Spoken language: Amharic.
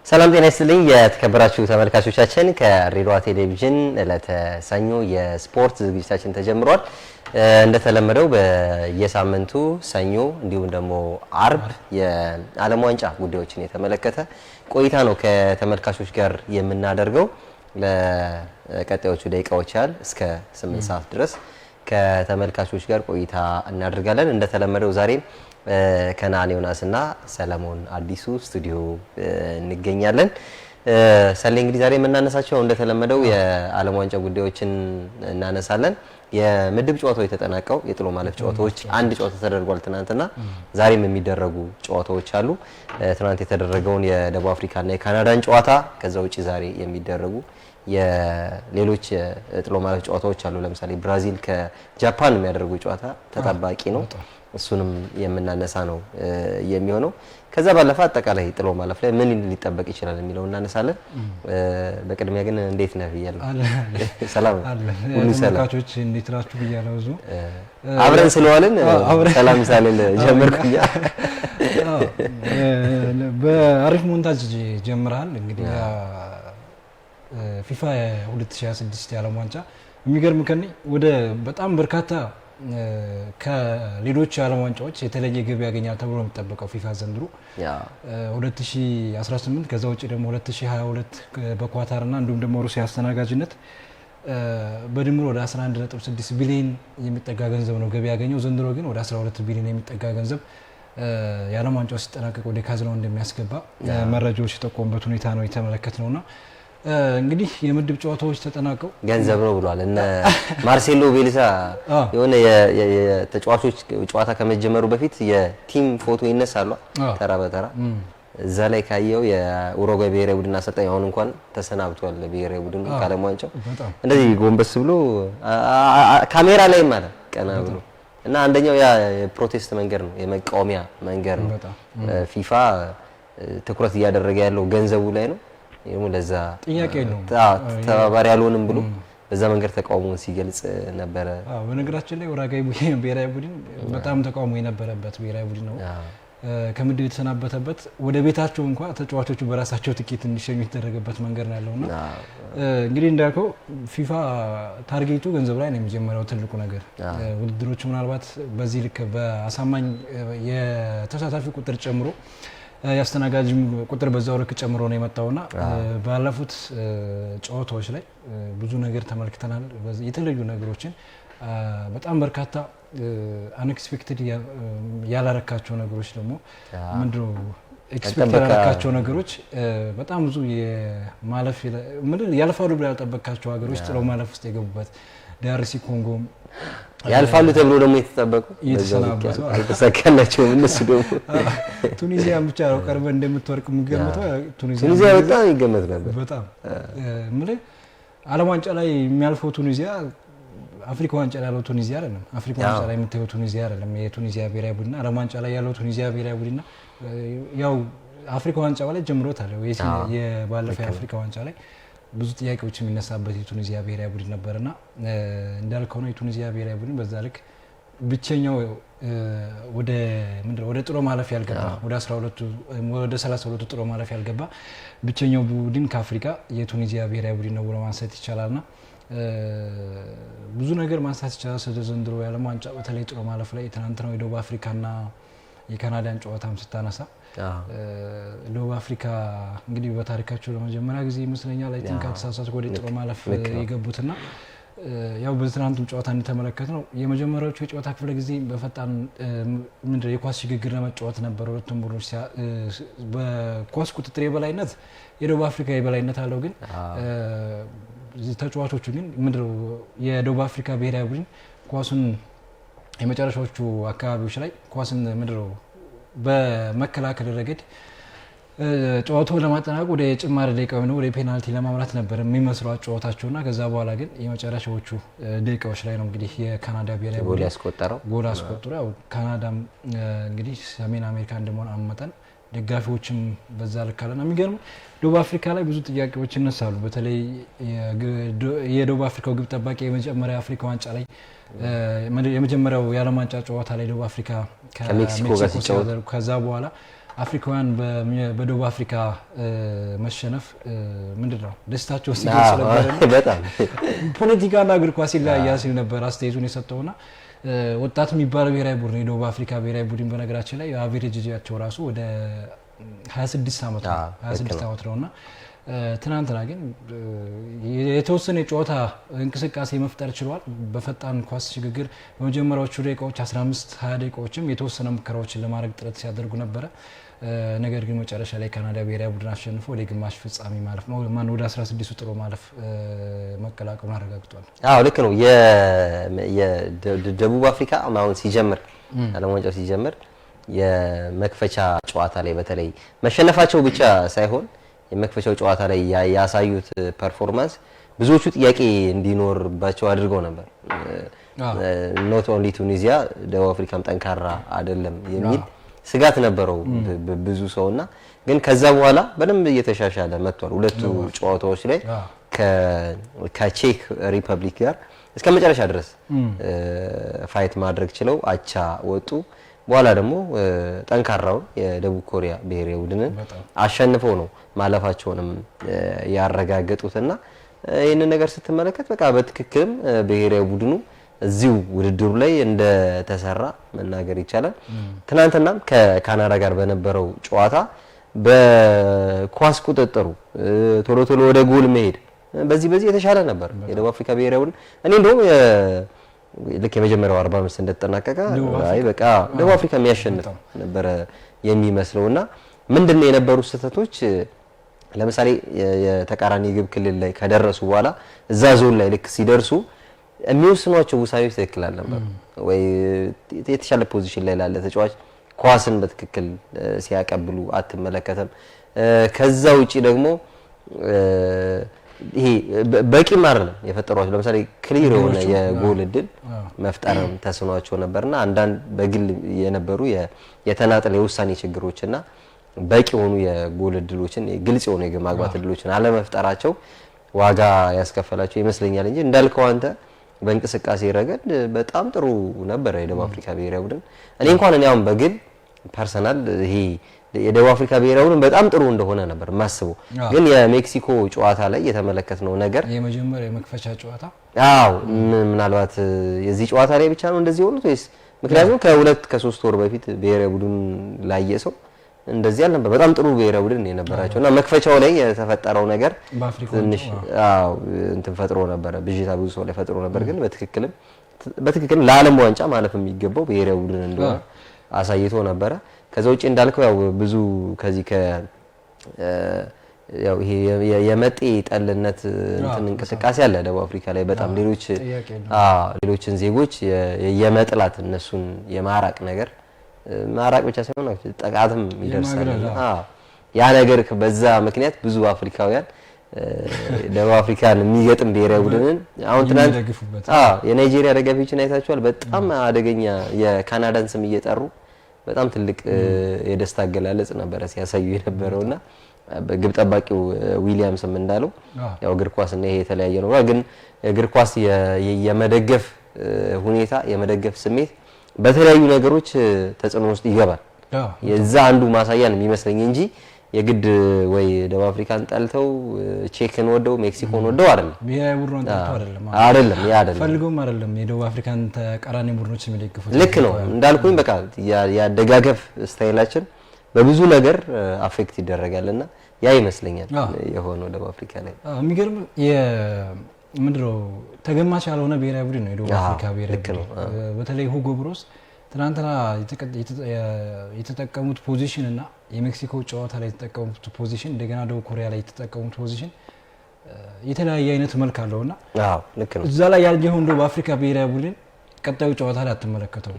ሰላም ጤና ይስጥልኝ የተከበራችሁ ተመልካቾቻችን ከሬዲዮ ቴሌቪዥን ለተሰኞ የስፖርት ዝግጅታችን ተጀምሯል። እንደተለመደው በየሳምንቱ ሰኞ እንዲሁም ደግሞ አርብ የዓለም ዋንጫ ጉዳዮችን የተመለከተ ቆይታ ነው ከተመልካቾች ጋር የምናደርገው። ለቀጣዮቹ ደቂቃዎች ያህል እስከ 8 ሰዓት ድረስ ከተመልካቾች ጋር ቆይታ እናደርጋለን። እንደተለመደው ዛሬም ከናን ዮናስና ሰለሞን አዲሱ ስቱዲዮ እንገኛለን። ሰሌ እንግዲህ ዛሬ የምናነሳቸው እንደተለመደው የዓለም ዋንጫ ጉዳዮችን እናነሳለን። የምድብ ጨዋታዎች ተጠናቀው የጥሎ ማለፍ ጨዋታዎች አንድ ጨዋታ ተደርጓል ትናንትና። ዛሬም የሚደረጉ ጨዋታዎች አሉ። ትናንት የተደረገውን የደቡብ አፍሪካና የካናዳን ጨዋታ ከዛ ውጪ ዛሬ የሚደረጉ የሌሎች ጥሎ ማለፍ ጨዋታዎች አሉ። ለምሳሌ ብራዚል ከጃፓን የሚያደርጉ ጨዋታ ተጠባቂ ነው። እሱንም የምናነሳ ነው የሚሆነው። ከዛ ባለፈ አጠቃላይ ጥሎ ማለፍ ላይ ምን ሊጠበቅ ይችላል የሚለው እናነሳለን። በቅድሚያ ግን እንዴት ነህ ብያለሁ። ሰላም ሁሉ ሰላም ተመልካቾች እንዴት ናችሁ ብያለሁ። ብዙ አብረን ስለዋልን ሰላም ሳለን ጀመርኩኝ። በአሪፍ ሞንታጅ ጀምራል። እንግዲህ ፊፋ 2026 የዓለም ዋንጫ የሚገርም ከኔ ወደ በጣም በርካታ ከሌሎች የዓለም ዋንጫዎች የተለየ ገቢ ያገኛል ተብሎ ነው የሚጠበቀው ፊፋ ዘንድሮ 2018 ከዛ ውጪ ደግሞ 2022 በኳታርና እንዲሁም ደግሞ ሩሲያ አስተናጋጅነት በድምሩ ወደ 11.6 ቢሊዮን የሚጠጋ ገንዘብ ነው ገቢ ያገኘው። ዘንድሮ ግን ወደ 12 ቢሊዮን የሚጠጋ ገንዘብ የዓለም ዋንጫው ሲጠናቀቅ ወደ ካዝናው እንደሚያስገባ መረጃዎች የጠቆሙበት ሁኔታ ነው የተመለከትነውና እንግዲህ የምድብ ጨዋታዎች ተጠናቀው ገንዘብ ነው ብሏል። እነ ማርሴሎ ቤልሳ የሆነ የተጫዋቾች ጨዋታ ከመጀመሩ በፊት የቲም ፎቶ ይነሳሉ ተራ በተራ። እዛ ላይ ካየው የኡሩጓይ ብሔራዊ ቡድን አሰልጣኝ አሁን እንኳን ተሰናብቷል ብሔራዊ ቡድኑ ከዓለም ዋንጫው እንደዚህ ጎንበስ ብሎ ካሜራ ላይ ማለት ቀና ብሎ እና አንደኛው ያ የፕሮቴስት መንገድ ነው፣ የመቃወሚያ መንገድ ነው። ፊፋ ትኩረት እያደረገ ያለው ገንዘቡ ላይ ነው። ይሄው ለዛ ጥያቄ ነው ተባባሪ ያልሆንም ብሎ በዛ መንገድ ተቃውሞውን ሲገልጽ ነበረ። በነገራችን ላይ ኡሩጓይ ብሔራዊ ቡድን በጣም ተቃውሞ የነበረበት ብሔራዊ ቡድን ነው። ከምድብ የተሰናበተበት ወደ ቤታቸው እንኳን ተጫዋቾቹ በራሳቸው ትኬት እንዲሸኙ የተደረገበት መንገድ ነው ያለውና እንግዲህ እንዳልከው ፊፋ ታርጌቱ ገንዘብ ላይ ነው የሚጀምረው። ትልቁ ነገር ውድድሮቹ ምናልባት በዚህ ልክ በአሳማኝ የተሳታፊ ቁጥር ጨምሮ ያስተናጋጅ ቁጥር በዛው ልክ ጨምሮ ነው የመጣውና ባለፉት ጨዋታዎች ላይ ብዙ ነገር ተመልክተናል። የተለዩ ነገሮችን በጣም በርካታ አንኤክስፔክትድ ያላረካቸው ነገሮች ደግሞ ምንድነው ኤክስፔክት ያላረካቸው ነገሮች በጣም ብዙ የማለፍ ያልፋሉ ብለው ያልጠበቃቸው ሀገሮች ጥለው ማለፍ ውስጥ የገቡበት ዲአርሲ ኮንጎ ያልፋሉ ተብሎ ደግሞ የተጠበቁ አልተሳካላቸውም። እነሱ ደግሞ ቱኒዚያ ብቻ ነው ቀርበ እንደምትወርቅ የሚገመተው። ቱኒዚያ በጣም ይገመት ነበር። በጣም ማለት ዓለም ዋንጫ ላይ የሚያልፈው ቱኒዚያ አፍሪካ ዋንጫ ላይ ያለው ቱኒዚያ አይደለም። አፍሪካ ዋንጫ ላይ የምታየው ቱኒዚያ አይደለም። የቱኒዚያ ብሔራዊ ቡድን ዓለም ዋንጫ ላይ ያለው ቱኒዚያ ብሔራዊ ቡድን ያው አፍሪካ ዋንጫ ላይ ጀምሮታል። የባለፈው የአፍሪካ ዋንጫ ላይ ብዙ ጥያቄዎች የሚነሳበት የቱኒዚያ ብሔራዊ ቡድን ነበርና እንዳልከው ነው የቱኒዚያ ብሔራዊ ቡድን በዛ ልክ ብቸኛው ወደ ጥሎ ማለፍ ያልገባ ወደ 32 ጥሎ ማለፍ ያልገባ ብቸኛው ቡድን ከአፍሪካ የቱኒዚያ ብሔራዊ ቡድን ነው ብሎ ማንሳት ይቻላልና ብዙ ነገር ማንሳት ይቻላል ስለ ዘንድሮ የዓለም ዋንጫ። በተለይ ጥሎ ማለፍ ላይ ትናንትና የደቡብ አፍሪካና የካናዳን ጨዋታም ስታነሳ ደቡብ አፍሪካ እንግዲህ በታሪካቸው ለመጀመሪያ ጊዜ ይመስለኛል አይ ቲንክ አተሳሳት ወደ ጥሎ ማለፍ የገቡትና ያው በትናንቱም ጨዋታ እንደተመለከት ነው የመጀመሪያዎቹ የጨዋታ ክፍለ ጊዜ በፈጣን የኳስ ሽግግር ለመጫወት ነበር። ሁለቱም ቡድኖች በኳስ ቁጥጥር የበላይነት የደቡብ አፍሪካ የበላይነት አለው። ግን ተጫዋቾቹ ግን የደቡብ አፍሪካ ብሔራዊ ቡድን ኳሱን የመጨረሻዎቹ አካባቢዎች ላይ ኳስን በመከላከል ረገድ ጨዋታውን ለማጠናቀቅ ወደ ጭማሪ ደቂቃ ነው ወደ ፔናልቲ ለማምራት ነበር የሚመስለው ጨዋታቸውና ከዛ በኋላ ግን የመጨረሻዎቹ ደቂቃዎች ላይ ነው እንግዲህ የካናዳ ብሔራዊ ቡድን ጎል አስቆጠረው። ካናዳም እንግዲህ ሰሜን አሜሪካ እንደመሆን አመጣን ደጋፊዎችም በዛ ልክ አለና የሚገርም ደቡብ አፍሪካ ላይ ብዙ ጥያቄዎች ይነሳሉ። በተለይ የደቡብ አፍሪካው ግብ ጠባቂ የመጀመሪያ አፍሪካ ዋንጫ ላይ የመጀመሪያው የዓለም ዋንጫ ጨዋታ ላይ ደቡብ አፍሪካ ከሜክሲኮ ጋር ሲጫወት ከዛ በኋላ አፍሪካውያን በደቡብ አፍሪካ መሸነፍ ምንድነው ደስታቸው ሲገልጽ ነበር። በጣም ፖለቲካና እግር ኳስ ይለያያል ሲል ነበር አስተያየቱን የሰጠውና ወጣት የሚባለው ብሔራዊ ቡድን የደቡብ አፍሪካ ብሔራዊ ቡድን በነገራችን ላይ አቨሬጅ ኤጃቸው ራሱ ወደ 26 ዓመት ነው 26 ዓመት ነውና ትናንትና ግን የተወሰነ የጨዋታ እንቅስቃሴ መፍጠር ችሏል። በፈጣን ኳስ ሽግግር በመጀመሪያዎቹ ደቂቃዎች 15-20 ደቂቃዎችም የተወሰነ ሙከራዎችን ለማድረግ ጥረት ሲያደርጉ ነበረ። ነገር ግን መጨረሻ ላይ ካናዳ ብሔራዊ ቡድን አሸንፎ ወደ ግማሽ ፍጻሜ ማለፍ ነው ማን ወደ 16ቱ ጥሎ ማለፍ መቀላቀሉን አረጋግጧል። አዎ ልክ ነው። የደቡብ አፍሪካ አሁን ሲጀምር ዓለም ዋንጫው ሲጀምር የመክፈቻ ጨዋታ ላይ በተለይ መሸነፋቸው ብቻ ሳይሆን የመክፈቻው ጨዋታ ላይ ያሳዩት ፐርፎርማንስ ብዙዎቹ ጥያቄ እንዲኖርባቸው አድርገው ነበር። ኖት ኦንሊ ቱኒዚያ ደቡብ አፍሪካም ጠንካራ አይደለም የሚል ስጋት ነበረው ብዙ ሰውና ግን ከዛ በኋላ በደንብ እየተሻሻለ መጥቷል። ሁለቱ ጨዋታዎች ላይ ከቼክ ሪፐብሊክ ጋር እስከ መጨረሻ ድረስ ፋይት ማድረግ ችለው አቻ ወጡ። በኋላ ደግሞ ጠንካራው የደቡብ ኮሪያ ብሔራዊ ቡድንን አሸንፈው ነው ማለፋቸውንም ያረጋገጡትና ይሄንን ነገር ስትመለከት በቃ በትክክልም ብሔራዊ ቡድኑ እዚሁ ውድድሩ ላይ እንደተሰራ መናገር ይቻላል። ትናንትናም ከካናዳ ጋር በነበረው ጨዋታ በኳስ ቁጥጥሩ ቶሎ ቶሎ ወደ ጎል መሄድ በዚህ የተሻለ ነበር የደቡብ አፍሪካ ብሔራዊ ቡድን። እኔ እንደውም ልክ የመጀመሪያው 45 እንደተጠናቀቀ አይ በቃ ደቡብ አፍሪካ የሚያሸንፍ ነበር የሚመስለውና ምንድነው የነበሩ ስህተቶች ለምሳሌ የተቃራኒ ግብ ክልል ላይ ከደረሱ በኋላ እዛ ዞን ላይ ልክ ሲደርሱ የሚወስኗቸው ውሳኔዎች ትክክል አልነበሩ ወይ የተሻለ ፖዚሽን ላይ ላለ ተጫዋች ኳስን በትክክል ሲያቀብሉ አትመለከተም። ከዛ ውጪ ደግሞ ይሄ በቂ አይደለም የፈጠሯቸው ለምሳሌ ክሊር የሆነ የጎል እድል መፍጠርም ተስኗቸው ነበርና አንዳንድ በግል የነበሩ የተናጠለ የውሳኔ ችግሮችና በቂ የሆኑ የጎል እድሎችን ግልጽ የሆኑ የግብ ማግባት እድሎችን አለመፍጠራቸው ዋጋ ያስከፈላቸው ይመስለኛል እንጂ እንዳልከው አንተ በእንቅስቃሴ ረገድ በጣም ጥሩ ነበር የደቡብ አፍሪካ ብሔራዊ ቡድን። እኔ አሁን በግል ፐርሰናል ይሄ የደቡብ አፍሪካ ብሔራዊ ቡድን በጣም ጥሩ እንደሆነ ነበር ማስበው። ግን የሜክሲኮ ጨዋታ ላይ የተመለከትነው ነገር የመጀመሪያ የመክፈቻ ጨዋታ ምናልባት የዚህ ጨዋታ ላይ ብቻ ነው እንደዚህ ሆኖት ወይስ ምክንያቱም ከ2-3 ወር በፊት ብሔራዊ ቡድን ላይ ሰው እንደዚህ አልነበር። በጣም ጥሩ ብሔራዊ ቡድን የነበራቸውና መክፈቻው ላይ የተፈጠረው ነገር ትንሽ እንትን ፈጥሮ ነበር ብዥታ ብዙ ሰው ላይ ፈጥሮ ነበር። ግን በትክክል ለዓለም ዋንጫ ማለፍ የሚገባው ብሔራዊ ቡድን እንደሆነ አሳይቶ ነበር። ከዛ ውጪ እንዳልከው ያው ብዙ ከዚህ ያው ይሄ የመጤ ጠልነት እንትን እንቅስቃሴ አለ ደቡብ አፍሪካ ላይ በጣም ሌሎችን ዜጎች የመጥላት እነሱን የማራቅ ነገር ማራቅ ብቻ ሳይሆን ጥቃትም ይደርሳል። ያ ነገር በዛ ምክንያት ብዙ አፍሪካውያን ደቡብ አፍሪካን የሚገጥም ብሔራዊ ቡድንን አሁን ትናንት የናይጄሪያ ደጋፊዎችን አይታችኋል። በጣም አደገኛ የካናዳን ስም እየጠሩ በጣም ትልቅ የደስታ አገላለጽ ነበር ሲያሳዩ የነበረውና ግብ ጠባቂው ዊሊያምስም እንዳለው ያው እግር ኳስ እና ይሄ የተለያየ ነው። ግን እግር ኳስ የመደገፍ ሁኔታ የመደገፍ ስሜት በተለያዩ ነገሮች ተጽዕኖ ውስጥ ይገባል። የዛ አንዱ ማሳያ ነው የሚመስለኝ እንጂ የግድ ወይ ደቡብ አፍሪካን ጠልተው ቼክን ወደው ሜክሲኮን ወደው አይደለም ብሔራዊ ቡድኑን ጠልተው አይደለም ያ አይደለም ፈልገውም አይደለም የደቡብ አፍሪካን ተቃራኒ ቡድኖች የሚደግፉት ልክ ነው እንዳልኩኝ በቃ ያደጋገፍ ስታይላችን በብዙ ነገር አፌክት ይደረጋልና ያ ይመስለኛል የሆነው ደቡብ አፍሪካ ላይ የሚገርም ምንድነው ተገማች ያልሆነ ብሔራዊ ቡድን ነው የደቡብ አፍሪካ ብሔራዊ ቡድን። በተለይ ሁጎ ብሮስ ትናንትና የተጠቀሙት ፖዚሽን እና የሜክሲኮ ጨዋታ ላይ የተጠቀሙት ፖዚሽን እንደገና ደቡብ ኮሪያ ላይ የተጠቀሙት ፖዚሽን የተለያየ አይነት መልክ አለውና ልክ ነው እዛ ላይ ያልየው ደቡብ አፍሪካ ብሔራዊ ቡድን ቀጣዩ ጨዋታ ላይ አትመለከተው